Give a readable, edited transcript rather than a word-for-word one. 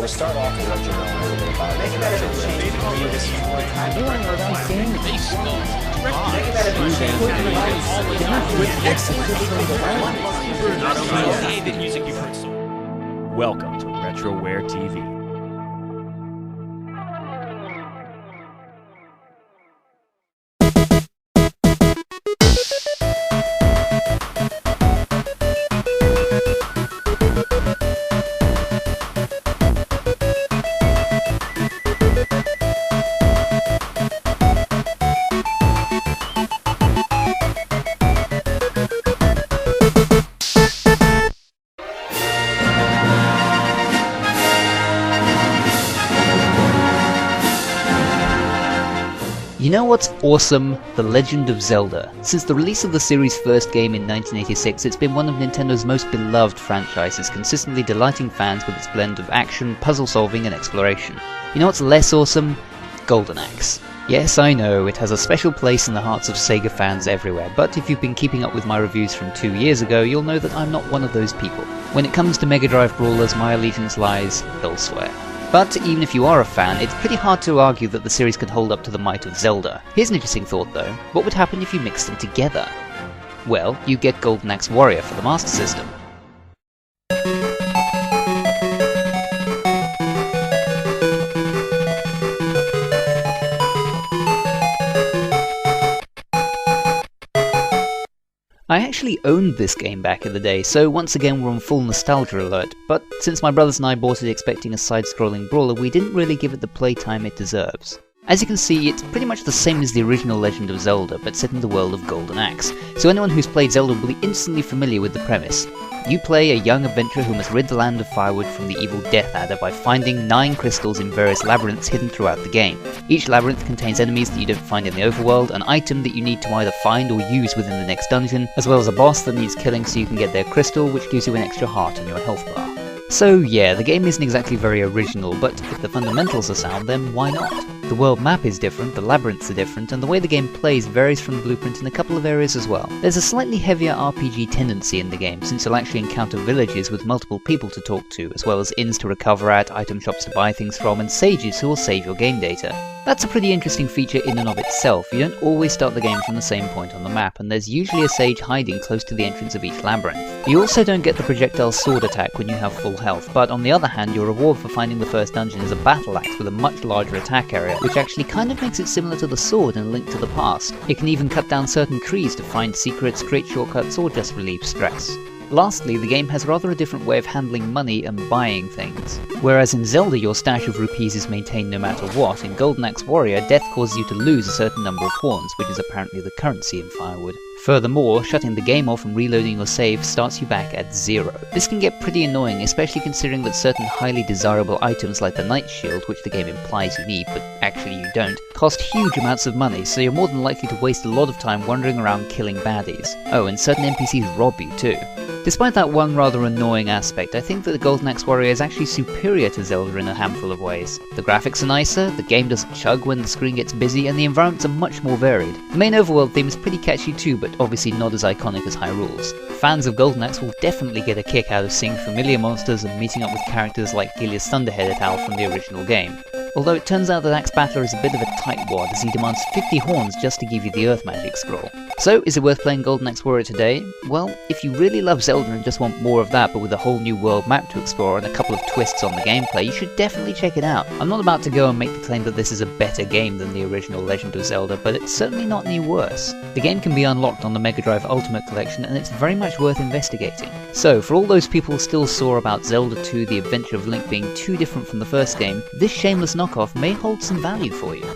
Well, to start off, we'll let you know a little bit about it. You want to know what I'm saying? Welcome to RetroWare TV. You know what's awesome? The Legend of Zelda. Since the release of the series' first game in 1986, it's been one of Nintendo's most beloved franchises, consistently delighting fans with its blend of action, puzzle solving and exploration. You know what's less awesome? Golden Axe. Yes, I know, it has a special place in the hearts of Sega fans everywhere, but if you've been keeping up with my reviews from 2 years ago, you'll know that I'm not one of those people. When it comes to Mega Drive brawlers, my allegiance lies elsewhere. But even if you are a fan, it's pretty hard to argue that the series could hold up to the might of Zelda. Here's an interesting thought though. What would happen if you mixed them together? Well, you get Golden Axe Warrior for the Master System. I actually owned this game back in the day, so once again we're on full nostalgia alert, but since my brothers and I bought it expecting a side-scrolling brawler, we didn't really give it the playtime it deserves. As you can see, it's pretty much the same as the original Legend of Zelda, but set in the world of Golden Axe, so anyone who's played Zelda will be instantly familiar with the premise. You play a young adventurer who must rid the land of Firewood from the evil Death Adder by finding 9 crystals in various labyrinths hidden throughout the game. Each labyrinth contains enemies that you don't find in the overworld, an item that you need to either find or use within the next dungeon, as well as a boss that needs killing so you can get their crystal, which gives you an extra heart on your health bar. So yeah, the game isn't exactly very original, but if the fundamentals are sound, then why not? The world map is different, the labyrinths are different, and the way the game plays varies from the blueprint in a couple of areas as well. There's a slightly heavier RPG tendency in the game, since you'll actually encounter villages with multiple people to talk to, as well as inns to recover at, item shops to buy things from, and sages who will save your game data. That's a pretty interesting feature in and of itself. You don't always start the game from the same point on the map, and there's usually a sage hiding close to the entrance of each labyrinth. You also don't get the projectile sword attack when you have full health, but on the other hand, your reward for finding the first dungeon is a battle axe with a much larger attack area, which actually kind of makes it similar to the sword in A Link to the Past. It can even cut down certain trees to find secrets, create shortcuts, or just relieve stress. Lastly, the game has rather a different way of handling money and buying things. Whereas in Zelda your stash of rupees is maintained no matter what, in Golden Axe Warrior death causes you to lose a certain number of horns, which is apparently the currency in Firewood. Furthermore, shutting the game off and reloading your save starts you back at 0. This can get pretty annoying, especially considering that certain highly desirable items like the Knight Shield, which the game implies you need but actually you don't, cost huge amounts of money, so you're more than likely to waste a lot of time wandering around killing baddies. Oh, and certain NPCs rob you too. Despite that one rather annoying aspect, I think that the Golden Axe Warrior is actually superior to Zelda in a handful of ways. The graphics are nicer, the game doesn't chug when the screen gets busy, and the environments are much more varied. The main overworld theme is pretty catchy too, but obviously not as iconic as Hyrule's. Fans of Golden Axe will definitely get a kick out of seeing familiar monsters and meeting up with characters like Gilea's Thunderhead et al. From the original game. Although it turns out that Axe Battler is a bit of a tightwad, as he demands 50 horns just to give you the Earth Magic Scroll. So, is it worth playing Golden Axe Warrior today? Well, if you really love Zelda and just want more of that but with a whole new world map to explore and a couple of twists on the gameplay, you should definitely check it out. I'm not about to go and make the claim that this is a better game than the original Legend of Zelda, but it's certainly not any worse. The game can be unlocked on the Mega Drive Ultimate Collection and it's very much worth investigating. So, for all those people still sore about Zelda 2 The Adventure of Link being too different from the first game, this shameless knockoff may hold some value for you.